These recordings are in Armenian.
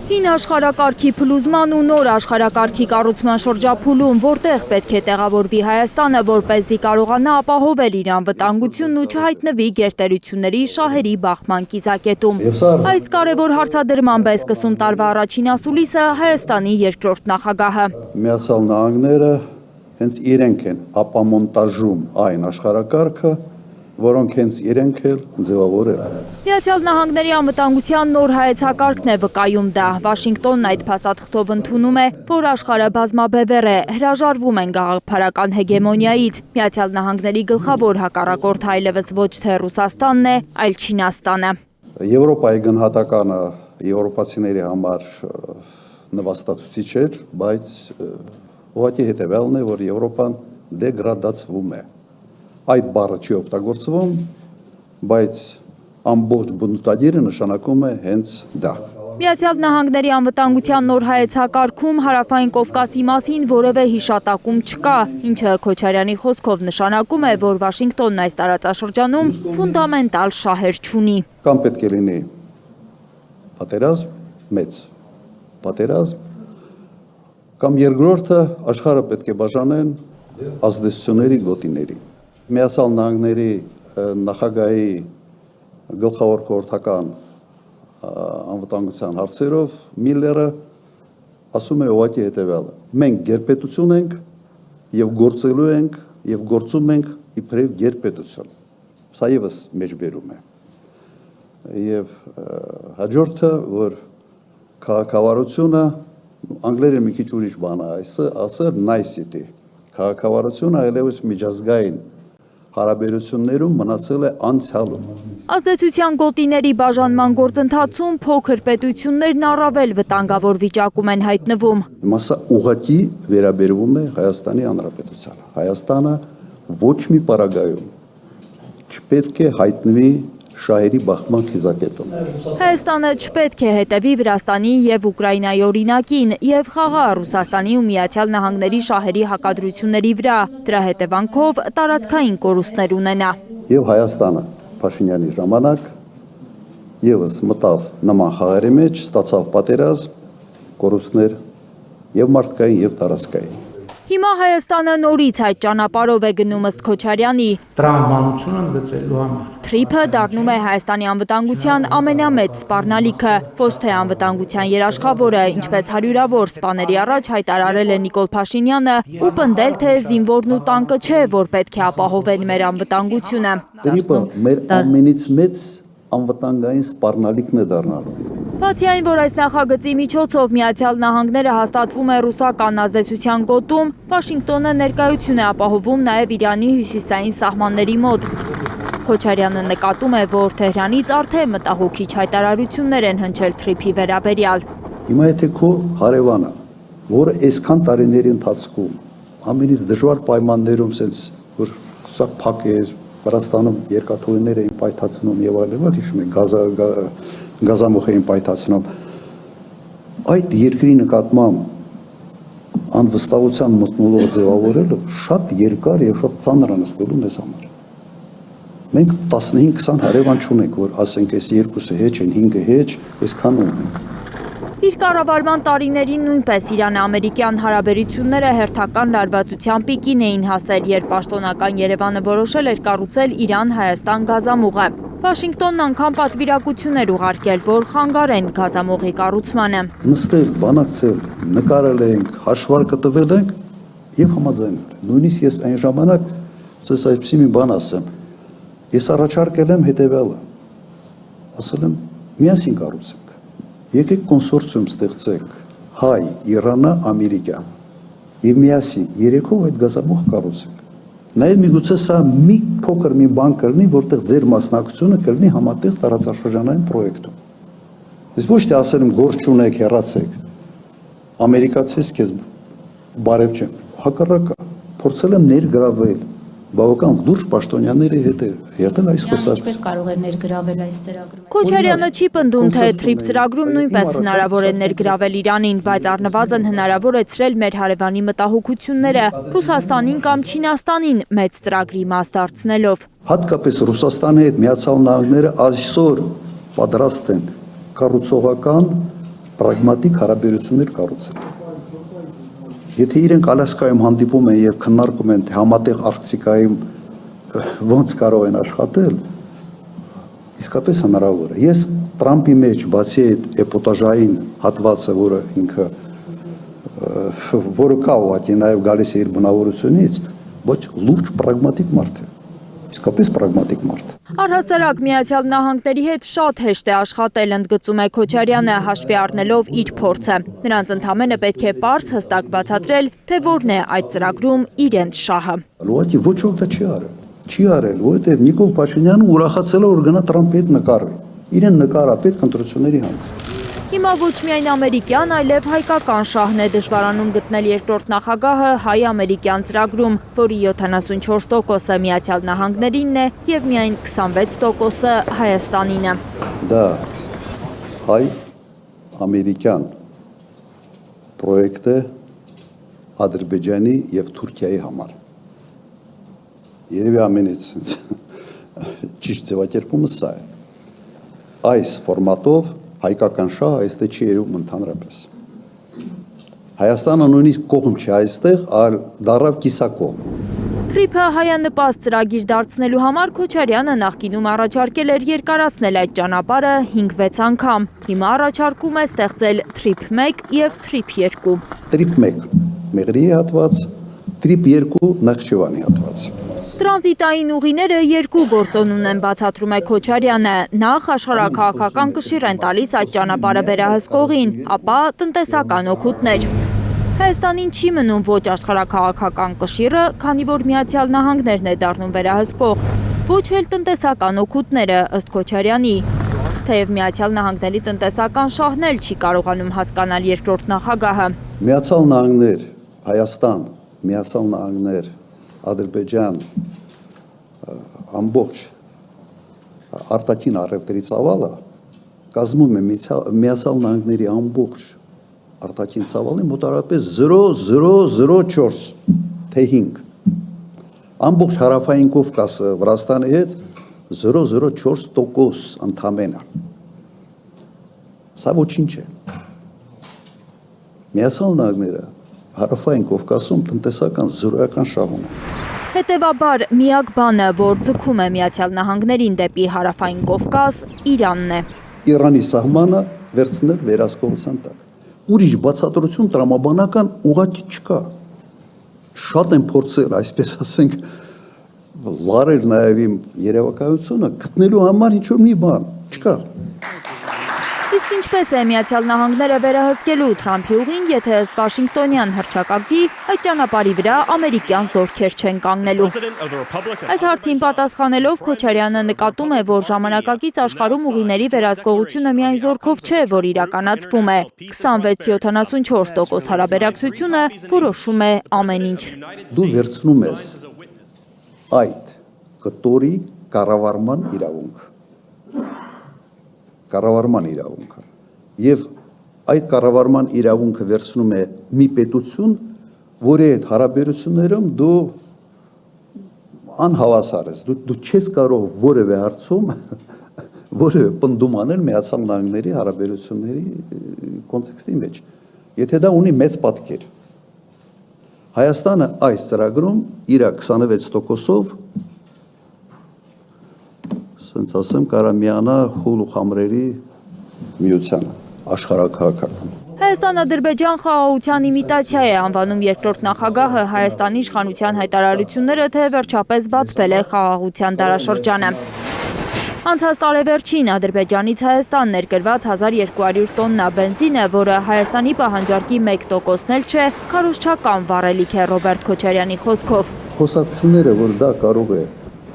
Հին աշխարհակարգի փլուզման ու նոր աշխարհակարգի կառուցման շրջափուլում, որտեղ պետք է տեղավորվի Հայաստանը, որպեսզի կարողանա ապահովել իր անվտանգությունն ու չհայտնվի գերտերությունների շահերի բախման կիզակետում։ Այս կարևոր հարցադրման է սկսում տարվա առաջին ասուլիսը Հայաստանի երկրորդ նախագահը։ Միացյալ Նահանգները հենց իրենք են ապամոնտաժում այն աշխարհակարգը, որոնք հենց իրենք էլ ձևավորել են։ Միացյալ Նահանգների անվտանգության նոր հայեցակարգն է վկայում դա։ Վաշինգտոնն այդ փաստաթղթով ընդունում է, որ աշխարհը բազմաբևեռ է, հրաժարվում են գաղափարական հեգեմոնիայից։ Միացյալ Նահանգների գլխավոր հակառակորդը այլևս ոչ թե Ռուսաստանն է, այլ Չինաստանը։ Եվրոպայի գնահատականը եվրոպացիների համար նվաստացուցիչ էր, բայց ուղղակի հետևյալն է, որ Եվրոպան դեգրադացվում է։ Այդ բառը չի օգտագործվում, բայց ամբողջ բնութագիրը նշանակում է հենց դա։ Միացյալ Նահանգների անվտանգության նոր հայեցակարգում Հարավային Կովկասի մասին որևէ հիշատակում չկա, ինչը Քոչարյանի խոսքով նշանակում է, որ Վաշինգտոնն այս տարածաշրջանում ֆունդամենտալ շահեր չունի։ Կամ պետք է լինի պատերազմ, մեծ պատերազմ, կամ երկրորդը աշխարհը պետք է բաժանեն ազդեցությունների գոտիների։ Միացյալ Նահանգների նախագահի գլխավոր խորհրդական անվտանգության հարցերով Միլլերը ասում է ուղղակի հետևյալը. մենք գերպետություն ենք եւ գործելու ենք եւ գործում ենք իբրև գերպետություն։ Սա եւս մեջբերում է։ Եվ հաջորդը, որ քաղաքավարությունը անգլերեն մի քիչ ուրիշ բան է, ասել nicety, քաղաքավարությունը այլևս միջազգային հարաբերություններում մնացել է անցյալում։ Ազդեցության գոտիների բաժանման գործընթացում փոքր պետություններն առավել վտանգավոր վիճակում են հայտնվում։ Մասը ուղղակի վերաբերվում է Հայաստանի Հանրապետությանը։ Հայաստանը ոչ մի պարագայում չպետք է հայտնվի շահերի բախման կիզակետում։ Հայաստանը չպետք է հետևի Վրաստանի եւ Ուկրաինայի օրինակին եւ խաղա Ռուսաստանի ու Միացյալ Նահանգների շահերի հակադրությունների վրա, դրա հետևանքով տարածքային կորուստներ ունենա։ Եվ Հայաստանը Փաշինյանի ժամանակ եւս մտավ նման խաղերի մեջ, ստացավ պատերազմ, կորուստներ եւ մարդկային եւ տարածքային։ Հիմա Հայաստանը նորից այդ ճանապարհով է գնում ըստ Քոչարյանի։ Տրամաբանությունը ընդգծելու համար։ Թրիփը դառնում է Հայաստանի անվտանգության ամենամեծ սպառնալիքը, ոչ թե անվտանգության երաշխավորը, ինչպես հարյուրավոր սպաների առաջ հայտարարել է Նիկոլ Փաշինյանը ու պնդել, թե զինվորն ու տանկը չէ, որ պետք է ապահովեն մեր անվտանգությունը։ Թրիփը մեր ամենից մեծ անվտանգային սպառնալիքն է դառնալու։ Բացի այն, որ այս նախագծի միջոցով Միացյալ Նահանգները հաստատվում է ռուսական ազդեցության գոտում, Վաշինգտոնը ներկայություն է ապահովում նաև Իրանի հյուսիսային սահմանների մոտ։ Քոչարյանը նկատում է, որ Թեհրանից արդեն մտահոգիչ հայտարարություններ են հնչել Թրիփի վերաբերյալ։ Հիմա եթե քո հարևանը, որը այսքան տարիների ընթացքում ամենից դժվար պայմաններում sense որ սա փակ էր, Վրաստանում երկաթուղիներ էին պայթացնում եւ այլն, հիշում եք գազամուխ էին պայթացնում։ Այդ երկրի նկատմամբ անվստահության մթնոլորտ ձևավորելը շատ երկար եւ շատ ծանր է նստելու մեզ համար։ Մենք 15-20 հարևան չունենք, որ ասենք այս երկուսը հեչ են, 5-ը հեչ, այսքան ունենք։ Իր կառավարման տարիներին նույնպես Իրան-ամերիկյան հարաբերությունները հերթական լարվածության պիկին էին հասել, երբ պաշտոնական Երևանը որոշել էր կառուցել Իրան-Հայաստան գազամուղը։ Վաշինգտոնն անգամ պատվիրակություն էր ուղարկել, որ խանգարեն գազամուղի կառուցմանը։ Նստել, բանակցել, նկարել ենք, հաշվարկը տվել ենք եւ համաձայնել։ Նույնիսկ ես այն ժամանակ ցես այսպեսի մի բան ասեմ։ Ես առաջարկել եմ հետեւյալը։ Ասել եմ՝ միասին կառուցենք։ Եկեք կոնսորցիում ստեղծենք Հայ, Իրանը, Ամերիկա։ Եվ միասին երեքով այդ գազամուղը կառուցենք։ Նաև միգուցե սա մի փոքր մի բան կլինի, որտեղ ձեր մասնակցությունը կլինի համատեղ տարածաշրջանային պրոյեկտում։ Ես ոչ թե ասել եմ գործ չունեք, հեռացեք։ Ամերիկացիս քեզ բարև չեմ։ Հակառակը փորձել եմ ներգրավել բավական լուրջ պաշտոնյաների հետ եղել այս խոսքը։ Ինչպես կարող է ներգրավել այս ծրագրում։ Քոչարյանը չի պնդում, թե Թրիփ ծրագրում նույնպես հնարավոր է ներգրավել Իրանին, բայց առնվազն հնարավոր է ցրել մեր հարևանի մտահոգությունները Ռուսաստանին կամ Չինաստանին մեծ ծրագրի մաս դարձնելով։ Հատկապես Ռուսաստանի հետ Միացյալ Նահանգները այսօր պատրաստ են կառուցողական պրագմատիկ հարաբերություններ կառուցել։ Եթե իրենք Ալյասկայում հանդիպում են եւ քննարկում են, թե համատեղ Արկտիկայում ոնց կարող են աշխատել, իսկապես հնարավոր է։ Ես Տրամպի մեջ բացի այդ էպոտաժային հատվածը, որը կա ուղղակի նաև գալիս է իր բնավորությունից, ոչ լուրջ պրագմատիկ մարդ է։ Իսկապես պրագմատիկ մարդ։ Առհասարակ Միացյալ Նահանգների հետ շատ հեշտ է աշխատել, ընդգծում է Քոչարյանը, հաշվի առնելով իր փորձը։ Նրանց ընդամենը պետք է պարզ հստակ բացատրել, թե որն է այդ ծրագրում իրենց շահը։ Ուղղակի ոչ ոք դա չի արել։ Չի արել, որովհետև Նիկոլ Փաշինյանը ուրախացել է, որ գնա Տրամպի հետ նկարվի։ Իրեն նկարա պետք ընտրությունների համար։ Հիմա ոչ միայն ամերիկյան, այլև հայկական շահն է դժվարանում գտնել երկրորդ նախագահը հայ-ամերիկյան ծրագրում, որի 74%-ը Միացյալ Նահանգներինն է և միայն 26%-ը Հայաստանին է։ Դա հայ-ամերիկյան պրոյեկտ է Ադրբեջանի և Թուրքիայի համար։ Երևի ամենից ճիշտ ձևակերպումը սա է։ Այս ֆորմատով հայկական շահը այստեղ չի երևում ընդհանրապես։ Հայաստանը նույնիսկ կողմ չի այստեղ, այլ դառավ կիսակողմ։ Թրիփը հայանպաստ ծրագիր դարձնելու համար Քոչարյանը նախկինում առաջարկել էր երկարացնել այդ ճանապարհը 5-6 անգամ։ Հիմա առաջարկում է ստեղծել Թրիփ 1 և Թրիփ 2։ Թրիփ 1 Մեղրիի հատված, Թրիփ 2 Նախճիվանի հատված։ Տրանզիտային ուղիները երկու գործոն են, բացատրում է Քոչարյանը։ Նախ աշխարհաքաղաքական կշիռ են տալիս այդ ճանապարհը վերահսկողին, ապա տնտեսական օգուտներ։ Հայաստանին չի մնում ոչ աշխարհաքաղաքական կշիռը, քանի որ Միացյալ Նահանգներն է դառնում վերահսկող, ոչ էլ տնտեսական օգուտները, ըստ Քոչարյանի։ Թեև Միացյալ Նահանգների տնտեսական շահն էլ չի կարողանում հասկանալ երկրորդ նախագահը։ Միացյալ Նահանգներ, Հայաստան, Միացյալ Նահանգներ, Ադրբեջան, ամբողջ արտաքին առևտրի ծավալը կազմում է Միացյալ Նահանգների ամբողջ արտաքին ծավալի մոտավորապես 0.004 թե 5։ Ամբողջ հարավային Կովկասը Վրաստանի հետ 0.04% ընդամենը։ Սա ոչինչ է։ Միացյալ Նահանգները հարավային Կովկասում տնտեսական զրոյական շահ ունի։ Հետևաբար, միակ բանը, որ ձգում է Միացյալ Նահանգներին դեպի հարավային Կովկաս, Իրանն է։ Իրանի սահմանը վերցնել վերահսկողության տակ։ Ուրիշ բացատրություն տրամաբանական ուղղակի չկա։ Շատ են փորձել, այսպես ասենք, լարել նաև իմ երևակայությունը գտնելու համար ինչ-որ մի բան չկա։ Իսկ ինչպես է Միացյալ Նահանգները վերահսկելու Թրամփի ուղին, եթե ըստ Վաշինգտոնյան հռչակագրի այդ ճանապարհի վրա ամերիկյան զորքեր չեն կանգնելու։ Այս հարցին պատասխանելով Քոչարյանը նկատում է, որ ժամանակակից աշխարհում ուղիների վերահսկողությունը միայն զորքով չէ, որ իրականացվում է։ 26-74% հարաբերակցությունը որոշում է ամեն ինչ։ Դու վերցնում ես այդ կտորի կառավարման իրավունքը։ Եվ այդ կառավարման իրավունքը վերցնում է մի պետություն, որի հետ հարաբերություններում դու անհավասար ես, դու չես կարող որևէ հարցում որևէ պնդում անել Միացյալ Նահանգների հարաբերությունների կոնտեքստի մեջ, եթե դա ունի մեծ պատկեր։ Հայաստանը այս ծրագրում իր 26%-ով սենց ասեմ, կարա միանա խուլ ու խամրերի միությանը, աշխարհաքաղաքական։ Հայաստան-Ադրբեջան խաղաղության իմիտացիա է անվանում երկրորդ նախագահը Հայաստանի իշխանության հայտարարությունները, թե վերջապես բացվել է խաղաղության դարաշրջանը։ Անցած տարեվերջին Ադրբեջանից Հայաստան ներկրված 1200 տոննա բենզինը, որը Հայաստանի պահանջարկի 1%-ն էլ չէ, քարոզչական վառելիք է Ռոբերտ Քոչարյանի խոսքով։ Խոսակցությունները, որ դա կարող է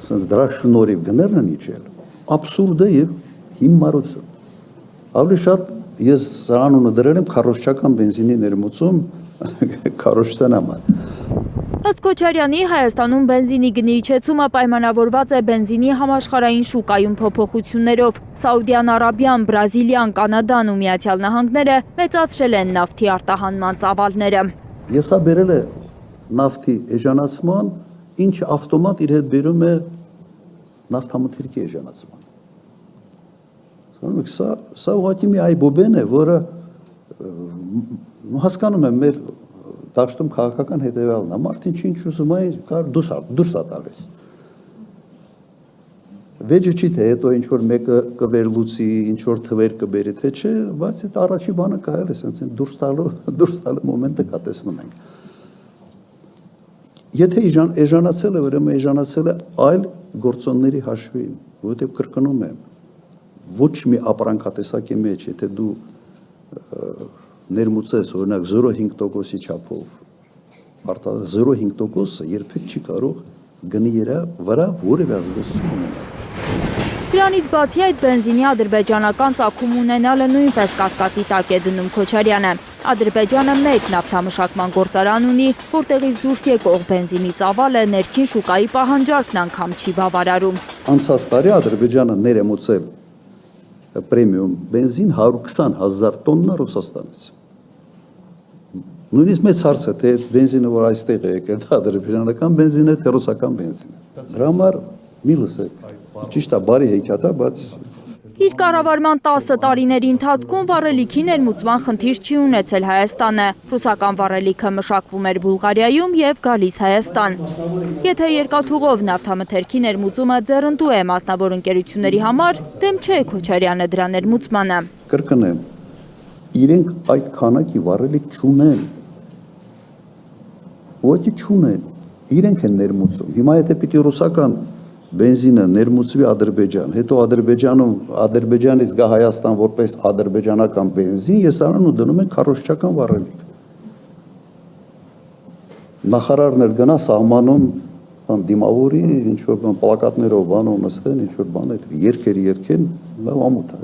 ասենց դրա շնորհիվ գներն իջել, աբսուրդ է եւ հիմարություն։ Ավելի շատ ես անունը դրել եմ քարոզչական բենզինի ներմուծում քարոզչության համար։ Ըստ Քոչարյանի, Հայաստանում բենզինի գնի իջեցումը պայմանավորված է բենզինի համաշխարհային շուկայում փոփոխություններով։ Սաուդյան Արաբիան, Բրազիլիան, Կանադան ու Միացյալ Նահանգները մեծացրել են նավթի արտահանման ծավալները։ Եվ սա բերել է նավթի էժանացման, ինչը ավտոմատ իր հետ բերում է նավթամթերքի էժանացման։ Սա ուղղակի մի այբոբեն է, որը հասկանում եմ մեր դաշտում քաղաքական հետևյալն է, մարդին ինչ ուզում է, կար դուրս է տալիս։ Վեճը չի թե հետո ինչ որ մեկը կվերլուծի, ինչ որ թվեր կբերի, թե չէ, բայց այդ առաջի բանը կարել է, ասենց դուրս տալու մոմենտը կա տեսնում ենք։ Եթե էժանացել է, ուրեմն էժանացել է այլ գործոնների հաշվին, որովհետև կրկնում եմ, ոչ մի ապրանքատեսակի մեջ, եթե դու ներմուծես, օրինակ 0.5%-ի չափով, 0.5%-ը երբեք չի կարող գնի վրա որևէ ազդեցություն ունենալ։ Դրանից բացի այդ բենզինի ադրբեջանական ծագում ունենալը նույնպես կասկածի տակ է դնում Քոչարյանը։ Ադրբեջանը մեկ նավթամշակման գործարան ունի, որտեղից դուրս եկող բենզինի ծավալը ներքին շուկայի պահանջարկն անգամ չի բավարարում։ Անցած տարի Ադրբեջանը ներմուծել պրեմիում բենզին 120,000 տոննա Ռուսաստանից։ Նույնիսկ մեծ հարց է, թե բենզինը, որ այստեղ է եկել, ադրբեջանական բենզին է, թե ռուսական բենզին է։ Դրա համար մի լսեք, ճիշտ է, բարի հեքիաթ է, բայց Իր կառավարման 10 տարիների ընթացքում վառելիքի ներմուծման խնդիր չի ունեցել Հայաստանը։ Ռուսական վառելիքը մշակվում էր Բուլղարիայում եւ գալիս Հայաստան։ Եթե երկաթուղով նավթամթերքի ներմուծումը ձեռնտու է մասնավոր ընկերությունների համար, դեմ չէ Քոչարյանը դրա ներմուծմանը։ կրկնեմ, իրենք այդ քանակի վառելիք չունեն։ Ոչի չունեն, իրենք են ներմուծում։ Հիմա եթե պիտի ռուսական բենզինը ներմուծվի Ադրբեջան, հետո Ադրբեջանից գա Հայաստան որպես ադրբեջանական բենզին, ես առան ու դնում են քարոզչական վառելիք։ Նախարարն էլ գնա սահմանում դիմավորի, ինչ որ պլակատներով բանով նստեն, ինչ որ բաներ երկեն, լավ ամոթ է։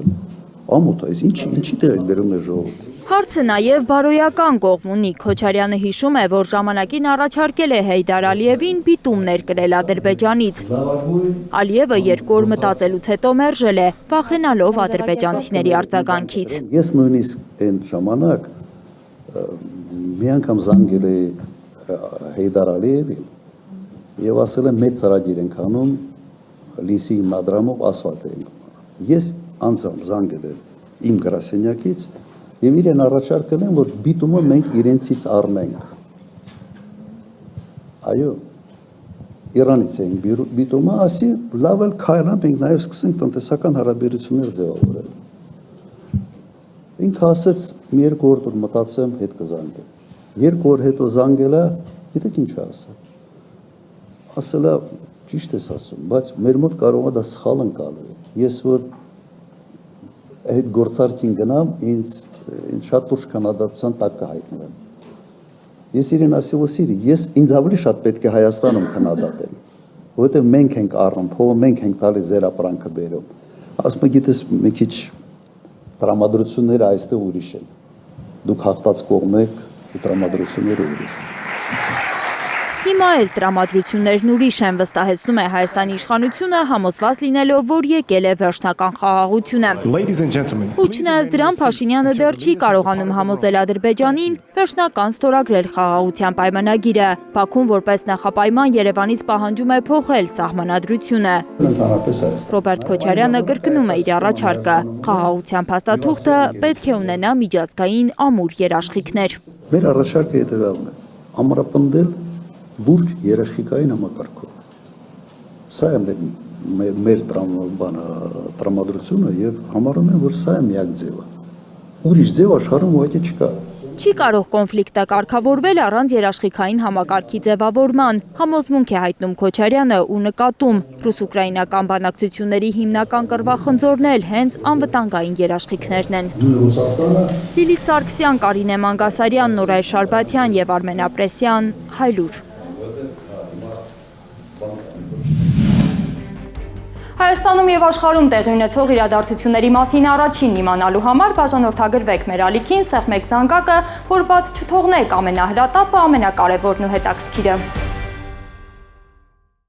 Ամոթ է, ինչի տեղ է դերում է ժողովուրդը։ Հարցը նաև բարոյական կողմ ունի։ Քոչարյանը հիշում է, որ ժամանակին առաջարկել է Հեյդար Ալիևին բիտում ներկրել Ադրբեջանից։ Ալիևը երկու օր մտածելուց հետո մերժել է, վախենալով ադրբեջանցիների արձագանքից։ Ես նույնիսկ այն ժամանակ մի անգամ զանգել էի Հեյդար Ալիևին եւ ասել եմ մեծ ծրագիր ենք անում լիսի հիմնադրամով ասֆալտ ենք։ Ես անձամբ զանգել եմ իմ գրասենյակից եւ իրեն առաջարկել են, որ բիտումը մենք իրենցից առնենք։ Այո, Իրանից են բիտումը, ասի լավ էլ քայլան, մենք նաեւ սկսենք տնտեսական հարաբերություններ ձևավորել։ Ինքը ասեց, մի երկու օր դուր մտածեմ, հետ կզանգեմ։ Երկու օր հետո զանգելա, գիտեք ինչ ասա։ Ասելա, ճիշտ ես ասում, բայց մեր մոտ կարող է դա սխալ ընկալվի։ Ես որ այդ գործարքին գնամ, ինձ շատ ուշ քննադատության տակ կհայտնվեմ։ Ես իրեն ասել եմ, ինձ ավելի շատ պետք է Հայաստանում քննադատել, որովհետև մենք ենք առնում, փողը մենք ենք տալիս ձեր ապրանքը բերում։ Ասում եմ, գիտես, մի քիչ տրամադրությունները այստեղ ուրիշ են։ Դուք հաղթած կողմ եք, ու տրամադրությունները ուրիշ են։ Հիմա էլ տրամադրություններն ուրիշ են, վստահեցնում է Հայաստանի իշխանությունը, համոզված լինելով, որ եկել է վերջնական խաղաղությունը։ Ու չնայած դրան Փաշինյանը դեռ չի կարողանում համոզել Ադրբեջանին վերջնական ստորագրել խաղաղության պայմանագիրը։ Բաքուն որպես նախապայման Երևանից պահանջում է փոխել սահմանադրությունը։ Ռոբերտ Քոչարյանը կրկնում է իր առաջարկը։ Խաղաղության փաստաթուղթը պետք է ունենա միջազգային ամուր երաշխիքներ։ Մեր առաջարկը հետևյալն է՝ ամրապնդել լուրջ երաշխիքային համակարգով։ Սա է մեր տրամադրությունը եւ համարում եմ, որ սա է միակ ձևը։ Ուրիշ ձև աշխարհում ուղղակի չկա։ Չի կարող կոնֆլիկտը կարգավորվել առանց երաշխիքային համակարգի ձևավորման, համոզմունք է հայտնում Քոչարյանը ու նկատում ռուս-ուկրաինական բանակցությունների հիմնական կռվախնձորն էլ հենց անվտանգային երաշխիքներն են։ Լիլիթ Սարգսյան, Կարինե Մանգասարյան, Նորայր Շարբաթյան եւ Արմեն Ապրեսյան, Հայլուր։ Հայաստանում եւ աշխարհում տեղի ունեցող իրադարձությունների մասին առաջինն իմանալու համար բաժանորդագրվեք մեր ալիքին, սեղմեք զանգակը, որ բաց չթողնեք ամենահրատապը, ամենակարևորն ու հետաքրքիրը։